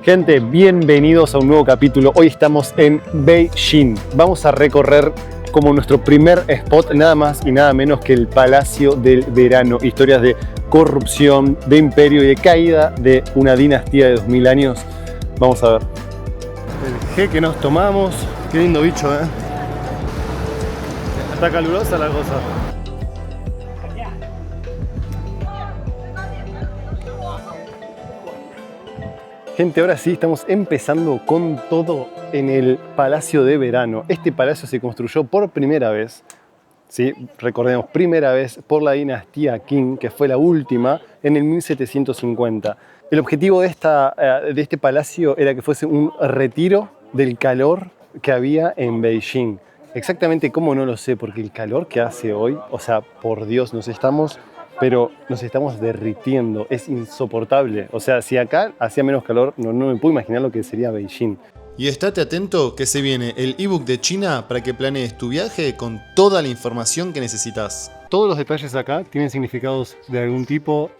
Gente, bienvenidos a un nuevo capítulo. Hoy estamos en Beijing. Vamos a recorrer como nuestro primer spot nada más y nada menos que el Palacio del Verano. Historias de corrupción, de imperio y de caída de una dinastía de 2000 años. Vamos a ver. El G que nos tomamos. Qué lindo bicho, ¿eh? Está calurosa la cosa. Gente, ahora sí estamos empezando con todo en el Palacio de Verano. Este palacio se construyó por primera vez, ¿sí? Recordemos, primera vez por la dinastía Qing, que fue la última en el 1750. El objetivo de este palacio era que fuese un retiro del calor que había en Beijing. Exactamente cómo no lo sé, porque el calor que hace hoy, o sea, por Dios, nos estamos derritiendo, es insoportable. O sea, si acá hacía menos calor, no me puedo imaginar lo que sería Beijing. Y estate atento que se viene el ebook de China para que planees tu viaje con toda la información que necesitas. Todos los detalles acá tienen significados de algún tipo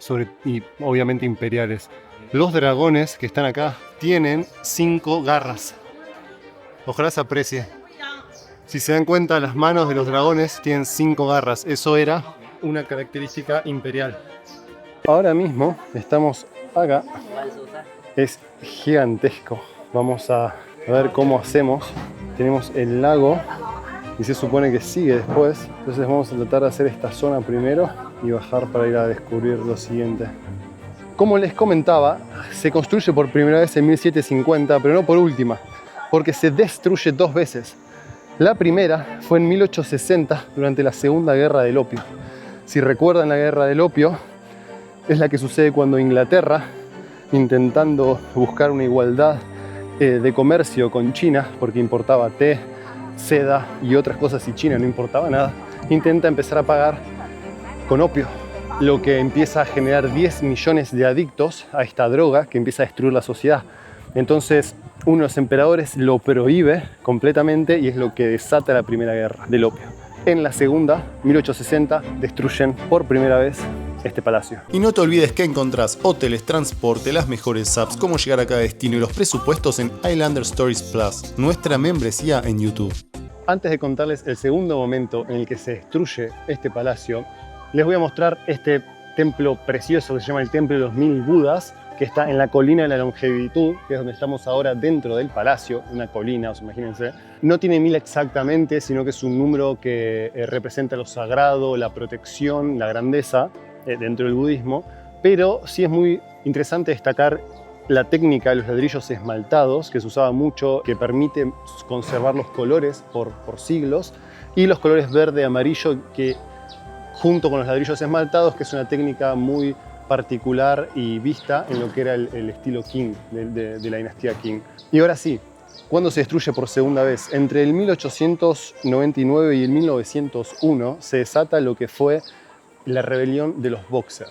y obviamente imperiales. Los dragones que están acá tienen 5 garras. Ojalá se aprecie. Si se dan cuenta, las manos de los dragones tienen 5 garras. Eso era una característica imperial. Ahora mismo estamos acá. Es gigantesco. Vamos a ver cómo hacemos. Tenemos el lago y se supone que sigue después. Entonces vamos a tratar de hacer esta zona primero y bajar para ir a descubrir lo siguiente. Como les comentaba, se construye por primera vez en 1750, pero no por última, porque se destruye 2 veces. La primera fue en 1860 durante la Segunda Guerra del Opio. Si recuerdan, la Guerra del Opio es la que sucede cuando Inglaterra, intentando buscar una igualdad de comercio con China, porque importaba té, seda y otras cosas y China no importaba nada, intenta empezar a pagar con opio, lo que empieza a generar 10 millones de adictos a esta droga que empieza a destruir la sociedad. Entonces, uno de los emperadores lo prohíbe completamente y es lo que desata la Primera Guerra del Opio. En la segunda, 1860, destruyen por primera vez este palacio. Y no te olvides que encontrás hoteles, transporte, las mejores apps, cómo llegar a cada destino y los presupuestos en Islander Stories Plus, nuestra membresía en YouTube. Antes de contarles el segundo momento en el que se destruye este palacio, les voy a mostrar este templo precioso que se llama el Templo de los Mil Budas, que está en la colina de la longevitud, que es donde estamos ahora dentro del palacio, una colina, os imagínense. No tiene 1000 exactamente, sino que es un número que representa lo sagrado, la protección, la grandeza dentro del budismo, pero sí es muy interesante destacar la técnica de los ladrillos esmaltados, que se usaba mucho, que permite conservar los colores por siglos, y los colores verde y amarillo, que junto con los ladrillos esmaltados, que es una técnica muy particular y vista en lo que era el estilo Qing, de la dinastía Qing. Y ahora sí, ¿cuándo se destruye por segunda vez? Entre el 1899 y el 1901 se desata lo que fue la rebelión de los Boxer.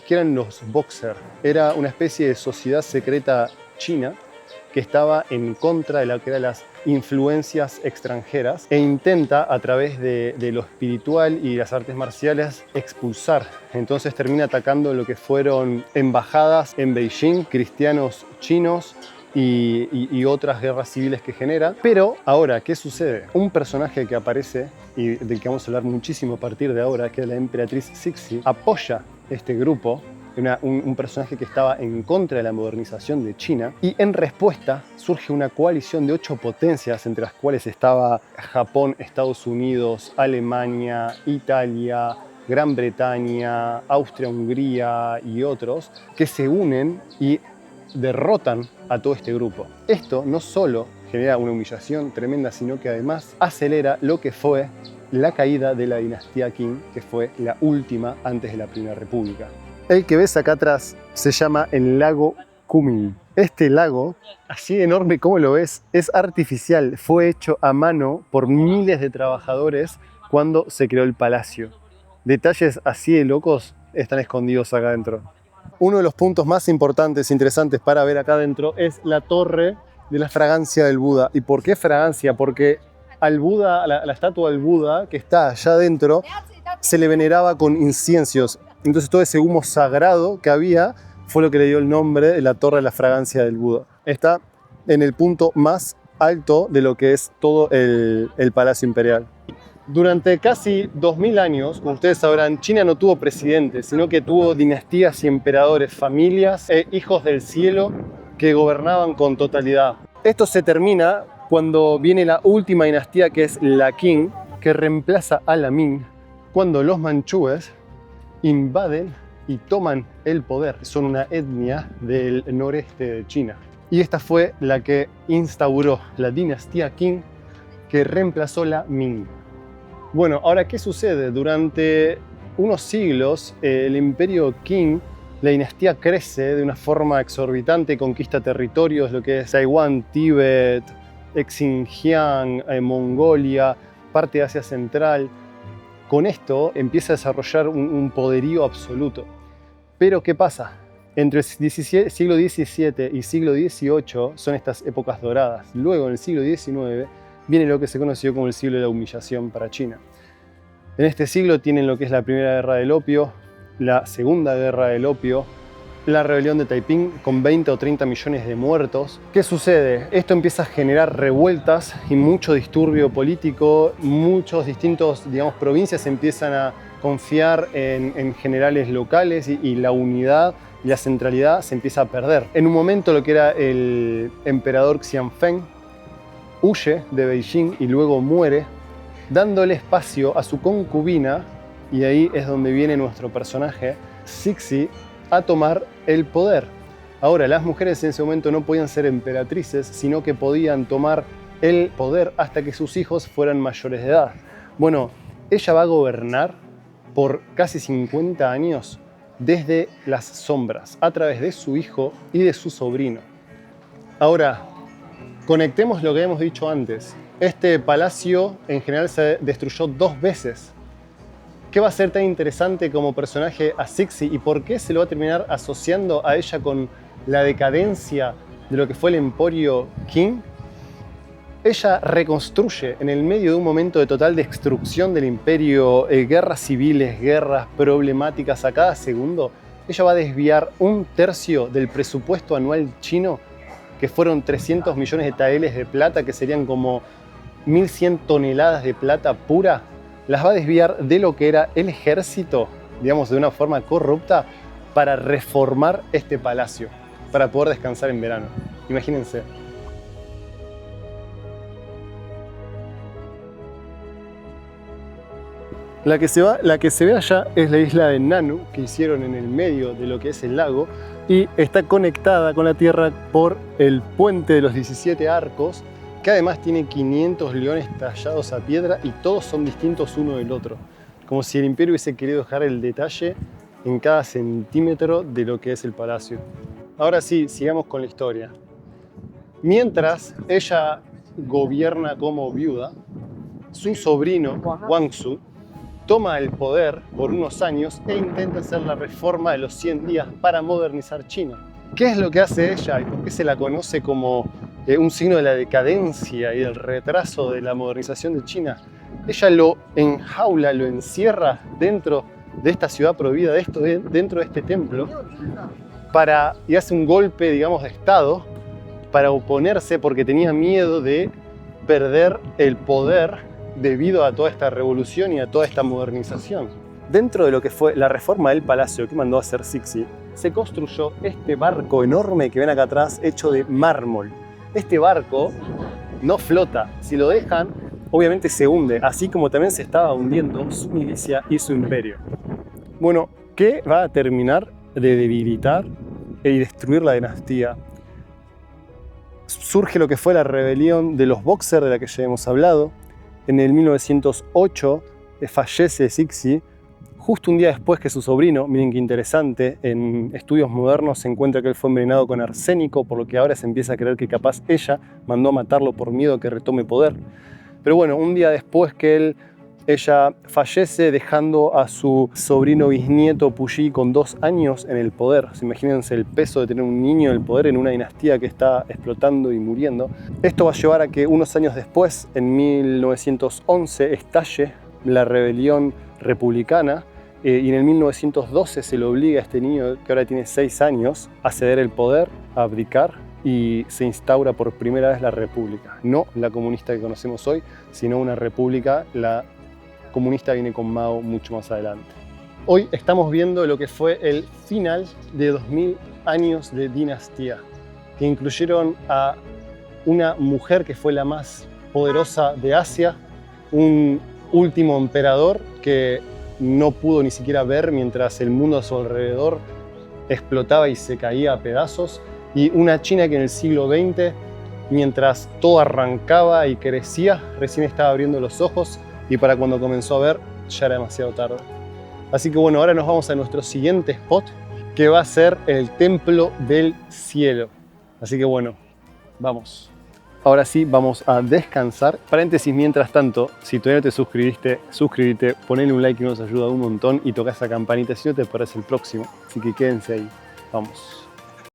¿Qué eran los Boxer? Era una especie de sociedad secreta china que estaba en contra de lo que eran las influencias extranjeras e intenta a través de lo espiritual y las artes marciales expulsar. Entonces termina atacando lo que fueron embajadas en Beijing, cristianos chinos y otras guerras civiles que genera. Pero ahora, ¿qué sucede? Un personaje que aparece y del que vamos a hablar muchísimo a partir de ahora, que es la emperatriz Cixi, apoya este grupo. Un personaje que estaba en contra de la modernización de China, y en respuesta surge una coalición de 8 potencias, entre las cuales estaba Japón, Estados Unidos, Alemania, Italia, Gran Bretaña, Austria, Hungría y otros, que se unen y derrotan a todo este grupo. Esto no solo genera una humillación tremenda, sino que además acelera lo que fue la caída de la dinastía Qing, que fue la última antes de la Primera República. El que ves acá atrás se llama el lago Kunming. Este lago, así enorme como lo ves, es artificial. Fue hecho a mano por miles de trabajadores cuando se creó el palacio. Detalles así de locos están escondidos acá adentro. Uno de los puntos más importantes e interesantes para ver acá adentro es la torre de la fragancia del Buda. ¿Y por qué fragancia? Porque al Buda, la estatua del Buda que está allá adentro, se le veneraba con inciensos. Entonces todo ese humo sagrado que había fue lo que le dio el nombre de la Torre de la Fragancia del Buda. Está en el punto más alto de lo que es todo el Palacio Imperial. Durante casi 2000 años, como ustedes sabrán, China no tuvo presidentes, sino que tuvo dinastías y emperadores, familias e hijos del cielo que gobernaban con totalidad. Esto se termina cuando viene la última dinastía, que es la Qing, que reemplaza a la Ming, cuando los manchúes invaden y toman el poder. Son una etnia del noreste de China. Y esta fue la que instauró la dinastía Qing, que reemplazó la Ming. Bueno, ahora, ¿qué sucede? Durante unos siglos, el imperio Qing, la dinastía crece de una forma exorbitante, conquista territorios, lo que es Taiwán, Tíbet, Xinjiang, Mongolia, parte de Asia Central. Con esto empieza a desarrollar un poderío absoluto. Pero, ¿qué pasa? Entre el siglo XVII y siglo XVIII son estas épocas doradas. Luego, en el siglo XIX, viene lo que se conoció como el siglo de la humillación para China. En este siglo tienen lo que es la Primera Guerra del Opio, la Segunda Guerra del Opio, la rebelión de Taiping con 20 o 30 millones de muertos. ¿Qué sucede? Esto empieza a generar revueltas y mucho disturbio político. Muchos distintos, provincias empiezan a confiar en generales locales y la unidad y la centralidad se empieza a perder. En un momento lo que era el emperador Xianfeng huye de Beijing y luego muere, dándole espacio a su concubina, y ahí es donde viene nuestro personaje, Cixi, a tomar el poder. Ahora, las mujeres en ese momento no podían ser emperatrices, sino que podían tomar el poder hasta que sus hijos fueran mayores de edad. Bueno, ella va a gobernar por casi 50 años desde las sombras, a través de su hijo y de su sobrino. Ahora, conectemos lo que hemos dicho antes. Este palacio en general se destruyó 2 veces. ¿Qué va a ser tan interesante como personaje a Cixi y por qué se lo va a terminar asociando a ella con la decadencia de lo que fue el emporio Qing? Ella reconstruye en el medio de un momento de total destrucción del imperio, guerras civiles, guerras problemáticas a cada segundo. Ella va a desviar 1/3 del presupuesto anual chino, que fueron 300 millones de taeles de plata, que serían como 1100 toneladas de plata pura. Las va a desviar de lo que era el ejército, de una forma corrupta, para reformar este palacio, para poder descansar en verano. Imagínense. La que se ve allá es la isla de Nanu, que hicieron en el medio de lo que es el lago, y está conectada con la tierra por el puente de los 17 arcos, que además tiene 500 leones tallados a piedra y todos son distintos uno del otro. Como si el imperio hubiese querido dejar el detalle en cada centímetro de lo que es el palacio. Ahora sí, sigamos con la historia. Mientras ella gobierna como viuda, su sobrino, Guangxu, toma el poder por unos años e intenta hacer la reforma de los 100 días para modernizar China. ¿Qué es lo que hace ella y por qué se la conoce como un signo de la decadencia y del retraso de la modernización de China? Ella lo enjaula, lo encierra dentro de esta ciudad prohibida, dentro de este templo, y hace un golpe, de Estado para oponerse porque tenía miedo de perder el poder debido a toda esta revolución y a toda esta modernización. Dentro de lo que fue la reforma del palacio que mandó a hacer Cixi, se construyó este barco enorme que ven acá atrás, hecho de mármol. Este barco no flota, si lo dejan, obviamente se hunde, así como también se estaba hundiendo su milicia y su imperio. Bueno, ¿qué va a terminar de debilitar y destruir la dinastía? Surge lo que fue la rebelión de los Boxer, de la que ya hemos hablado. En el 1908 fallece Cixi, justo un día después que su sobrino, miren qué interesante, en estudios modernos se encuentra que él fue envenenado con arsénico, por lo que ahora se empieza a creer que capaz ella mandó a matarlo por miedo a que retome poder. Pero bueno, un día después que ella fallece, dejando a su sobrino bisnieto Puyi con 2 años en el poder. Imagínense el peso de tener un niño en el poder en una dinastía que está explotando y muriendo. Esto va a llevar a que unos años después, en 1911, estalle la rebelión republicana, y en el 1912 se le obliga a este niño, que ahora tiene 6 años, a ceder el poder, a abdicar, y se instaura por primera vez la república. No la comunista que conocemos hoy, sino una república. La comunista viene con Mao mucho más adelante. Hoy estamos viendo lo que fue el final de 2000 años de dinastía, que incluyeron a una mujer que fue la más poderosa de Asia, un último emperador que no pudo ni siquiera ver mientras el mundo a su alrededor explotaba y se caía a pedazos, y una China que en el siglo XX, mientras todo arrancaba y crecía, recién estaba abriendo los ojos, y para cuando comenzó a ver ya era demasiado tarde. Así que bueno, ahora nos vamos a nuestro siguiente spot, que va a ser el Templo del Cielo. Así que bueno, vamos. Ahora sí, vamos a descansar. Paréntesis, mientras tanto, si todavía no te suscribiste, suscríbete, ponle un like que nos ayuda un montón y toca esa campanita si no te perdés el próximo. Así que quédense ahí. Vamos.